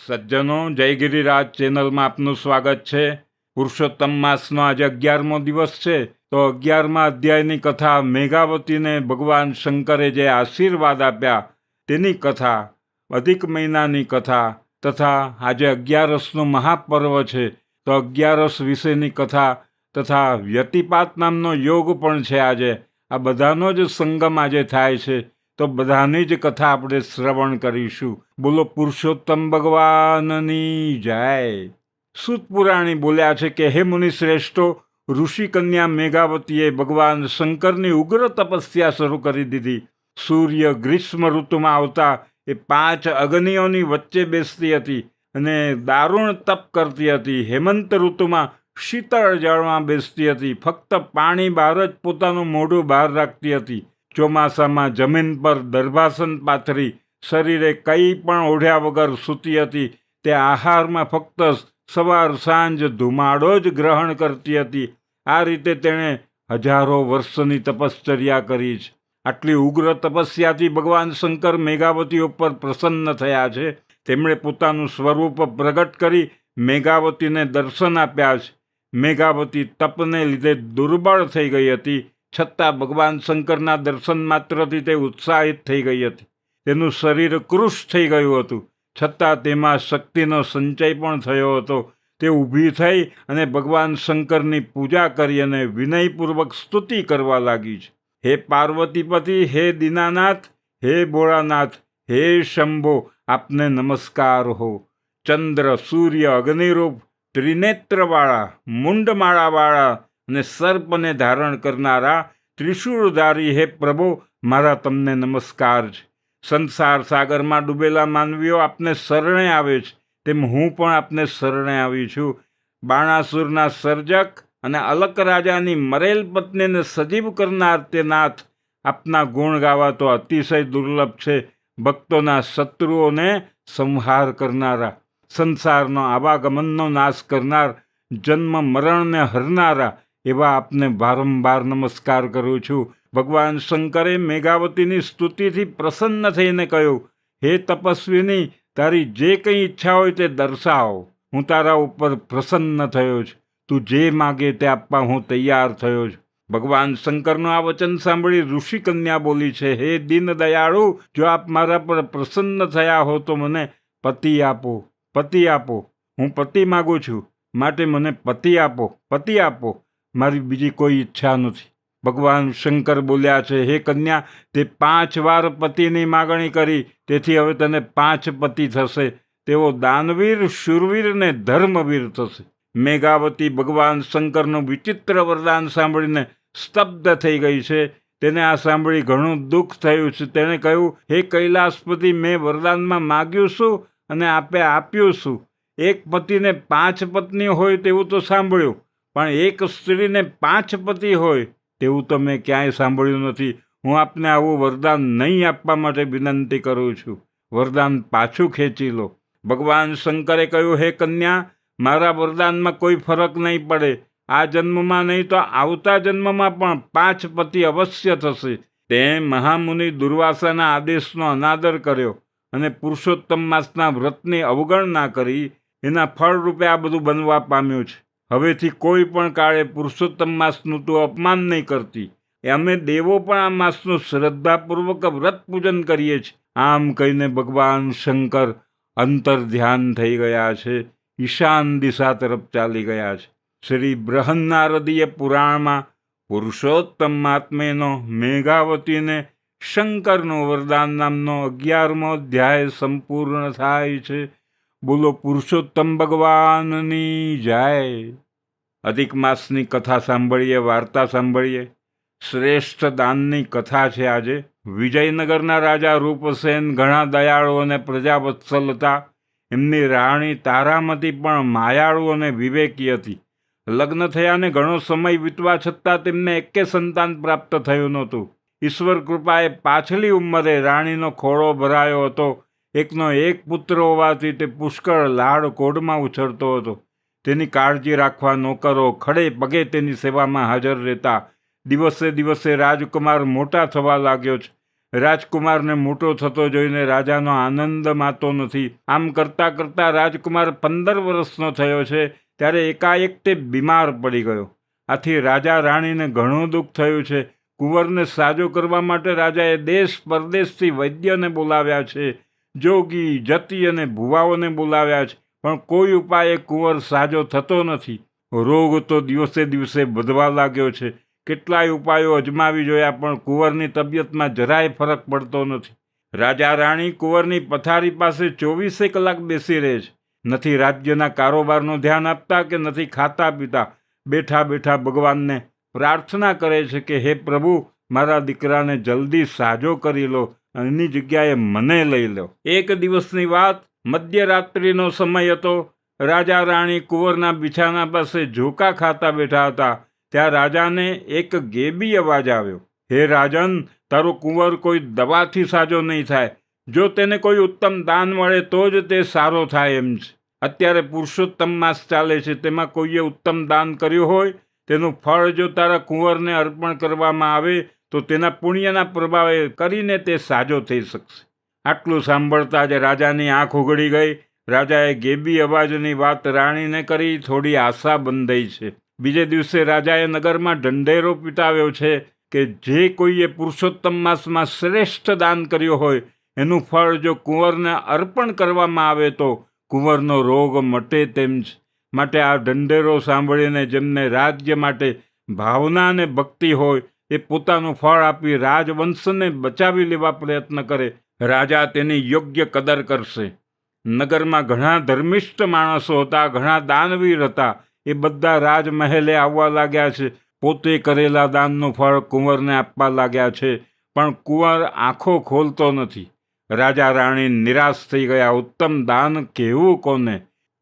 સજ્જનો, જય ગિરિરાજ ચેનલમાં આપનું સ્વાગત છે. પુરુષોત્તમ માસનો આજે 11મો દિવસ છે. તો 11મા અધ્યાયની કથા, મેઘાવતીને ભગવાન શંકરે જે આશીર્વાદ આપ્યા તેની કથા, અધિક મહિનાની કથા તથા આજે 11રસનો મહાપર્વ છે તો 11રસ વિશેની કથા તથા વ્યતિપાત નામનો યોગ પણ છે. આજે આ બધાનો જ સંગમ આજે થાય છે, તો બધાની જ કથા આપણે શ્રવણ કરીશું. બોલો પુરુષોત્તમ ભગવાનની જય. સૂત પુરાણી બોલ્યા છે કે હે મુનિ શ્રેષ્ઠો, ઋષિ કન્યા મેઘાવતીએ ભગવાન શંકરની ઉગ્ર તપસ્યા શરૂ કરી દીધી. સૂર્ય ગ્રીષ્મ ઋતુમાં આવતા એ 5 અગ્નિઓની વચ્ચે બેસતી હતી અને દારૂણ તપ કરતી હતી. હેમંત ઋતુમાં શીતળ જળમાં બેસતી હતી, ફક્ત પાણી બહાર જ પોતાનું મોઢું બહાર રાખતી હતી. ચોમાસામાં જમીન પર દર્ભાસન પાથરી શરીરે કંઈ પણ ઓઢ્યા વગર સૂતી હતી. તે આહારમાં ફક્ત સવાર સાંજ ધુમાડો જ ગ્રહણ કરતી હતી. આ રીતે તેણે હજારો વર્ષની તપશ્ચર્યા કરી છે. આટલી ઉગ્ર તપસ્યાથી ભગવાન શંકર મેઘાવતી ઉપર પ્રસન્ન થયા છે. તેમણે પોતાનું સ્વરૂપ પ્રગટ કરી મેઘાવતીને દર્શન આપ્યા છે. મેઘાવતી તપને લીધે દુર્બળ થઈ ગઈ હતી, છતાં ભગવાન શંકરના દર્શન માત્રથી તે ઉત્સાહિત થઈ ગઈ હતી. તેનું શરીર કૃશ થઈ ગયું હતું, છતાં તેમાં શક્તિનો સંચય પણ થયો હતો. તે ઊભી થઈ અને ભગવાન શંકરની પૂજા કરી અને વિનયપૂર્વક સ્તુતિ કરવા લાગી છે. હે પાર્વતીપતિ, હે દીનાનાથ, હે ભોળાનાથ, હે શંભો, આપને નમસ્કાર હો. ચંદ્ર, સૂર્ય, અગ્નિરૂપ, ત્રિનેત્રવાળા, મુંડમાળાવાળા અને સર્પને ધારણ કરનારા ત્રિશૂળધારી હે પ્રભો, મારા તમને નમસ્કાર છે. સંસાર સાગરમાં ડૂબેલા માનવીઓ આપને શરણે આવે છે, તેમ હું પણ આપને શરણે આવી છું. બાણાસુરના સર્જક અને અલક રાજાની મરેલ પત્નીને સજીવ કરનાર તે નાથ, આપના ગુણ ગાવા તો અતિશય દુર્લભ છે. ભક્તોના શત્રુઓને સંહાર કરનારા, સંસારનો આવાગમનનો નાશ કરનાર, જન્મ મરણને હરનારા એવા આપને વારંવાર નમસ્કાર કરું છું. ભગવાન શંકરે મેઘાવતીની સ્તુતિથી પ્રસન્ન થઈને કહ્યું, હે તપસ્વીની, તારી જે કંઈ ઈચ્છા હોય તે દર્શાવ. હું તારા ઉપર પ્રસન્ન થયો છું. તું જે માગે તે આપવા હું તૈયાર થયો છું. ભગવાન શંકરનું આ વચન સાંભળી ઋષિ કન્યા બોલી છે, હે દીન દયાળુ, જો આપ મારા પર પ્રસન્ન થયા હો તો મને પતિ આપો, પતિ આપો. હું પતિ માગું છું, માટે મને પતિ આપો, પતિ આપો. મારી બીજી કોઈ ઈચ્છા નથી. ભગવાન શંકર બોલ્યા છે, હે કન્યા, તે 5 વાર પતિની માગણી કરી, તેથી હવે તને 5 પતિ થશે. તેઓ દાનવીર, શૂરવીર ને ધર્મવીર થશે. મેઘાવતી ભગવાન શંકરનું વિચિત્ર વરદાન સાંભળીને સ્તબ્ધ થઈ ગઈ છે. તેને આ સાંભળી ઘણું દુઃખ થયું છે. તેણે કહ્યું, હે કૈલાસપતિ, મેં વરદાનમાં માગ્યું શું અને આપે આપ્યું શું? એક પતિને 5 પત્ની હોય તેવું તો સાંભળ્યું, પણ એક સ્ત્રીને 5 પતિ હોય તેવું તો મેં ક્યાંય સાંભળ્યું નથી. હું આપને આવું વરદાન નહીં આપવા માટે વિનંતી કરું છું. વરદાન પાછું ખેંચી લો. ભગવાન શંકરે કહ્યું, હે કન્યા, મારા વરદાનમાં કોઈ ફરક નહીં પડે. આ જન્મમાં નહીં તો આવતા જન્મમાં પણ 5 પતિ અવશ્ય થશે. તે મહામુનિ દુર્વાસાના આદેશનો અનાદર કર્યો અને પુરુષોત્તમ માસના વ્રતની અવગણના કરી. એના ફળ રૂપે આ બધું બનવા પામ્યું છે. હવેથી કોઈ પણ કાળે પુરુષોત્તમ માસનું તું અપમાન નહીં કરતી. અમે દેવો પણ આ માસનું શ્રદ્ધાપૂર્વક વ્રત પૂજન કરીએ છીએ. આમ કહીને ભગવાન શંકર અંતર ધ્યાન થઈ ગયા છે, ઈશાન દિશા તરફ ચાલી ગયા છે. શ્રી બૃહન્નારદીય પુરાણમાં પુરુષોત્તમ મહાત્મ્યનો મેઘાવતીને શંકરનું વરદાન નામનો 11મો અધ્યાય સંપૂર્ણ થાય છે. બોલો પુરુષોત્તમ ભગવાનની જય. અધિક માસની કથા સાંભળીએ, વાર્તા સાંભળીએ. શ્રેષ્ઠ દાનની કથા છે આજે. વિજયનગરના રાજા રૂપસેન ઘણા દયાળુ અને પ્રજાવત્સલ હતા. એમની રાણી તારામતી પણ માયાળુ અને વિવેકી હતી. લગ્ન થયાને ઘણો સમય વીતવા છતાં તેમને એકે સંતાન પ્રાપ્ત થયું નહોતું. ઈશ્વર કૃપાએ પાછલી ઉંમરે રાણીનો ખોળો ભરાયો હતો. એકનો એક પુત્ર હોવાથી તે પુષ્કળ લાડ કોડમાં ઉછળતો હતો. તેની કાળજી રાખવા નોકરો ખડે પગે તેની સેવામાં હાજર રહેતા. દિવસે દિવસે રાજકુમાર મોટા થવા લાગ્યો છે. રાજકુમારને મોટો થતો જોઈને રાજાનો આનંદ માતો નથી. આમ કરતાં કરતાં રાજકુમાર 15 વર્ષનો થયો છે ત્યારે એકાએક તે બીમાર પડી ગયો. આથી રાજા રાણીને ઘણું દુઃખ થયું છે. કુંવરને સાજો કરવા માટે રાજાએ દેશ પરદેશથી વૈદ્યને બોલાવ્યા છે, જોગી જતી અને ભુવાઓને બોલાવ્યા છે, પણ કોઈ ઉપાયે કુંવર સાજો થતો નથી. રોગ તો દિવસે દિવસે વધવા લાગ્યો છે. કેટલાય ઉપાયો અજમાવી જોયા પણ કુંવરની તબિયતમાં જરાય ફરક પડતો નથી. રાજા રાણી કુંવરની પથારી પાસે 24 કલાક બેસી રહે છે. નથી રાજ્યના કારોબારનું ધ્યાન આપતા કે નથી ખાતા પીતા. બેઠા બેઠા ભગવાનને પ્રાર્થના કરે છે કે હે પ્રભુ, મારા દીકરાને જલ્દી સાજો કરી લો, એની જગ્યાએ મને લઈ લો. એક દિવસની વાત, મધ્યરાત્રિનો સમય હતો. રાજા રાણી કુંવરના બિછાના પાસે ઝોકા ખાતા બેઠા હતા. ત્યાં રાજાને એક ગેબી અવાજ આવ્યો. હે રાજન, તારો કુંવર કોઈ દવાથી સાજો નહીં થાય. જો તેને કોઈ ઉત્તમ દાન મળે તો જ તે સારો થાય એમ છે. અત્યારે પુરુષોત્તમ માસ ચાલે છે, તેમાં કોઈએ ઉત્તમ દાન કર્યું હોય તેનું ફળ જો તારા કુંવરને અર્પણ કરવામાં આવે તો તેના પુણ્યના પ્રભાવે કરીને તે સાજો થઈ શકશે. આટલું સાંભળતા જ રાજાની આંખ ઉઘડી ગઈ. રાજાએ ગેબી અવાજની વાત રાણીને કરી. થોડી આશા બંધાઈ છે. બીજે દિવસે રાજાએ નગરમાં ઢંઢેરો પીટાવ્યો છે કે જે કોઈએ પુરુષોત્તમ માસમાં શ્રેષ્ઠ દાન કર્યું હોય એનું ફળ જો કુંવરને અર્પણ કરવામાં આવે તો કુંવરનો રોગ મટે તેમ છે. માટે આ ઢંઢેરો સાંભળીને જેમને રાજ્ય માટે ભાવના અને ભક્તિ હોય એ પોતાનું ફળ આપી રાજવંશને બચાવી લેવા પ્રયત્ન કરે. રાજા તેની યોગ્ય કદર કરશે. નગરમાં ઘણા ધર્મિષ્ઠ માણસો હતા, ઘણા દાનવીર હતા. એ બધા રાજમહેલે આવવા લાગ્યા છે. પોતે કરેલા દાનનું ફળ કુંવરને આપવા લાગ્યા છે, પણ કુંવર આંખો ખોલતો નથી. રાજા રાણી નિરાશ થઈ ગયા. ઉત્તમ દાન કહેવું કોને?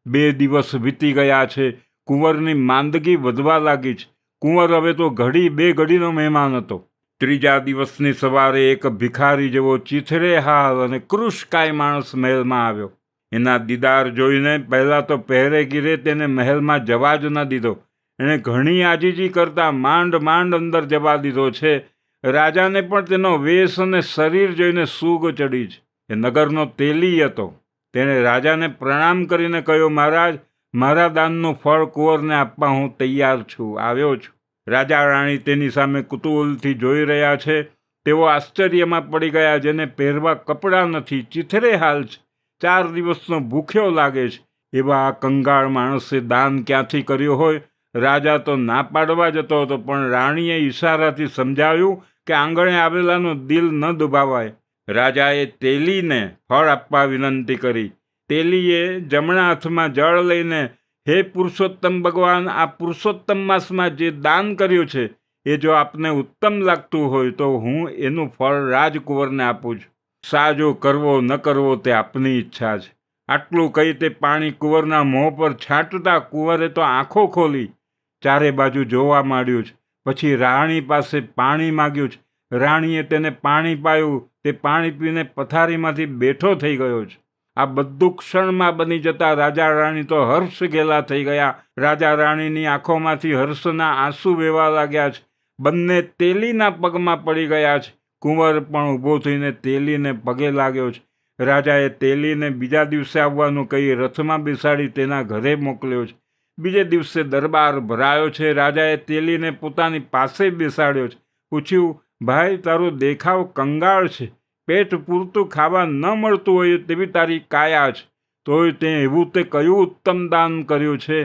2 દિવસ વીતી ગયા છે. કુંવરની માંદગી વધવા લાગી છે. કુંવર હવે તો ઘડી 2 ઘડીનો મહેમાન હતો. ત્રીજા દિવસની સવારે એક ભિખારી જેવો ચીથરે હાલ અને કૃશકાય માણસ મહેલમાં આવ્યો. એના દીદાર જોઈને પહેલાં તો પહેરેગીરે તેને મહેલમાં જવા જ ન દીધો. એણે ઘણી આજીજી કરતા માંડ અંદર જવા દીધો છે. રાજાને પણ તેનો વેશ અને શરીર જોઈને સૂગ ચડી છે. એ નગરનો તેલી હતો. તેણે રાજાને પ્રણામ કરીને કહ્યું, મહારાજ, મારા દાનનું ફળ કુંવરને આપવા હું તૈયાર છું, આવ્યો છું. રાજા રાણી તેની સામે કુતૂહલથી જોઈ રહ્યા છે. તેઓ આશ્ચર્યમાં પડી ગયા. જેને પહેરવા કપડાં નથી, ચીથરે હાલ છે, 4 દિવસનો ભૂખ્યો લાગે છે, એવા આ કંગાળ માણસે દાન ક્યાંથી કર્યું હોય? રાજા તો ના પાડવા જતો હતો, પણ રાણીએ ઈશારાથી સમજાવ્યું કે આંગણે આવેલાનું દિલ ન દુભાવાય. રાજાએ તેલીને ફળ આપવા વિનંતી કરી. તેલીએ જમણા હાથમાં જળ લઈને, હે પુરુષોત્તમ ભગવાન, આ પુરુષોત્તમ માસમાં જે દાન કર્યું છે એ જો આપને ઉત્તમ લાગતું હોય તો હું એનું ફળ રાજકુંવરને આપું છું. સાજો કરવો ન કરવો તે આપની ઈચ્છા છે. આટલું કહી તે પાણી કુંવરના મોં પર છાંટતા કુંવરે તો આંખો ખોલી ચારે બાજુ જોવા માંડ્યું છે. પછી રાણી પાસે પાણી માગ્યું છે. રાણીએ તેને પાણી પાયું. તે પાણી પીને પથારીમાંથી બેઠો થઈ ગયો છે. આ બધું ક્ષણમાં બની જતા રાજા રાણી તો હર્ષ ઘેલા થઈ ગયા. રાજા રાણીની આંખોમાંથી હર્ષના આંસુ વહેવા લાગ્યા છે. બંને તેલીના પગમાં પડી ગયા છે. કુંવર પણ ઊભો થઈને તેલીને પગે લાગ્યો છે. રાજાએ તેલીને બીજા દિવસે આવવાનું કહી રથમાં બેસાડી તેના ઘરે મોકલ્યો છે. બીજે દિવસે દરબાર ભરાયો છે. રાજાએ તેલીને પોતાની પાસે બેસાડ્યો છે. પૂછ્યું, ભાઈ, તારો દેખાવ કંગાળ છે. પેટ પૂરતું ખાવા ન મળતું હોય તેવી તારી કાયા છે. તોય તે એવું તે કયું ઉત્તમ દાન કર્યું છે?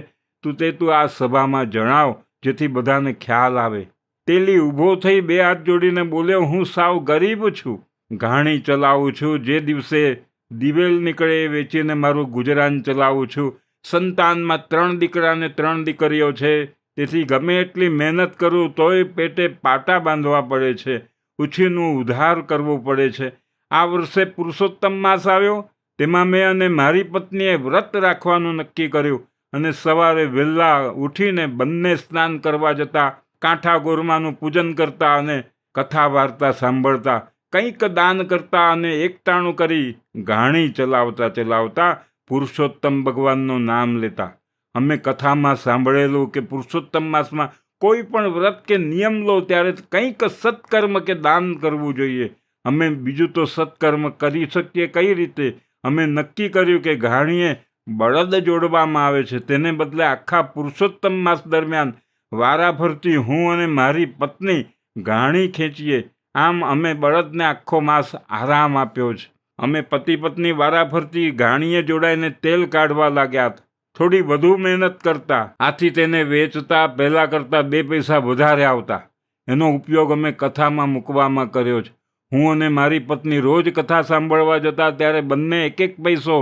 તું આ સભામાં જણાવ, જેથી બધાને ખ્યાલ આવે. તેલી ઊભો થઈ 2 હાથ જોડીને બોલ્યો, હું સાવ ગરીબ છું. ઘાણી ચલાવું છું. જે દિવસે દિવેલ નીકળે એ વેચીને મારું ગુજરાન ચલાવું છું. સંતાનમાં 3 દીકરા ને 3 દીકરીઓ છે. તેથી ગમે એટલી મહેનત કરું તોય પેટે પાટા બાંધવા પડે છે. ઉછીનું ઉધાર કરવું પડે છે. આ વર્ષે પુરુષોત્તમ માસ આવ્યો. તેમાં મેં અને મારી પત્નીએ વ્રત રાખવાનું નક્કી કર્યું અને સવારે વહેલા ઉઠીને બંને સ્નાન કરવા જતા, કાંઠા ગોરમાનું પૂજન કરતા અને કથા વાર્તા સાંભળતા, કંઈક દાન કરતા અને એકટાણું કરી ઘાણી ચલાવતા પુરુષોત્તમ ભગવાનનું નામ લેતા. અમે કથામાં સાંભળેલું કે પુરુષોત્તમ માસમાં કોઈ પણ વ્રત કે નિયમ લો ત્યારે કંઈક સત્કર્મ કે દાન કરવું જોઈએ. અમે બીજું તો સત્કર્મ કરી શકીએ કઈ રીતે? અમે નક્કી કર્યું કે ઘાણીએ બળદ જોડવામાં આવે છે, તેને બદલે આખા પુરુષોત્તમ માસ દરમિયાન વારાફરતી હું અને મારી પત્ની ઘાણી ખેંચીએ. આમ અમે બળદને આખો માસ આરામ આપ્યો છે. અમે પતિ પત્ની વારાફરતી ઘાણીએ જોડાઈને તેલ કાઢવા લાગ્યા હતા. થોડી વધુ મહેનત કરતા, આથી તેને વેચતા પહેલાં કરતાં 2 પૈસા વધારે આવતા. એનો ઉપયોગ અમે કથામાં મૂકવામાં કર્યો છે. હું અને મારી પત્ની રોજ કથા સાંભળવા જતા ત્યારે બંને 1 પૈસો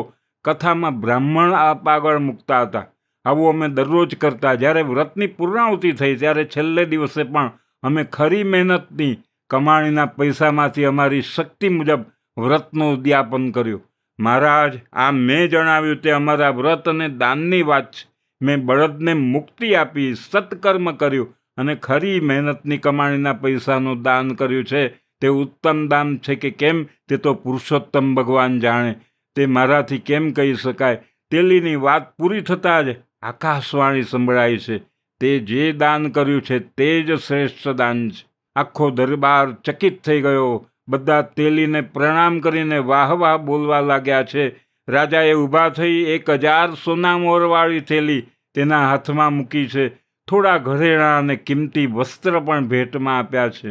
કથામાં બ્રાહ્મણ આગળ મૂકતા હતા. આવું અમે દરરોજ કરતા. જ્યારે વ્રતની પૂર્ણાહુતિ થઈ ત્યારે છેલ્લે દિવસે પણ અમે ખરી મહેનતની કમાણીના પૈસામાંથી અમારી શક્તિ મુજબ વ્રતનું ઉદ્યાપન કર્યું. મહારાજ, આ મેં જણાવ્યું તે અમારા વ્રત અને દાનની વાત છે. મેં બળદને મુક્તિ આપી, સત્કર્મ કર્યું અને ખરી મહેનતની કમાણીના પૈસાનું દાન કર્યું છે. તે ઉત્તમ દાન છે કે કેમ તે તો પુરુષોત્તમ ભગવાન જાણે. તે મારાથી કેમ કહી શકાય? તેલીની વાત પૂરી થતાં જ આકાશવાણી સંભળાય છે, તે જે દાન કર્યું છે તે જ શ્રેષ્ઠ દાન છે. આખો દરબાર ચકિત થઈ ગયો. બધા તેલીને પ્રણામ કરીને વાહ વાહ બોલવા લાગ્યા છે. રાજાએ ઊભા થઈ 1000 સોના મોરવાળી થેલી તેના હાથમાં મૂકી છે. થોડા ઘરેણાં અને કિંમતી વસ્ત્ર પણ ભેટમાં આપ્યા છે.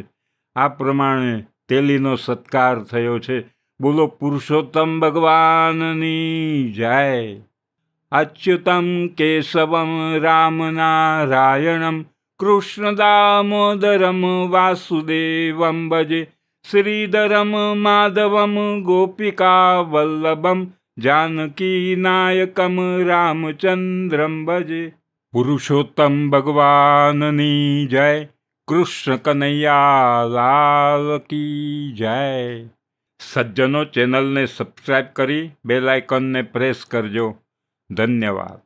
આ પ્રમાણે તેલીનો સત્કાર થયો છે. બોલો પુરુષોત્તમ ભગવાનની જય. અચ્યુતમ કેશવમ રામ નારાયણમ કૃષ્ણ દામોદરમ વાસુદેવમ ભજે. શ્રીધરમ માધવમ ગોપિકા વલ્લભમ જાનકી નાયકમ રામચંદ્રમ ભજે. પુરુષોત્તમ ભગવાનની જય. કૃષ્ણ કનૈયા લાલ કી જય. સજ્જનો, ચેનલને સબસ્ક્રાઈબ કરી બેલ આઇકનને પ્રેસ કરજો. ધન્યવાદ.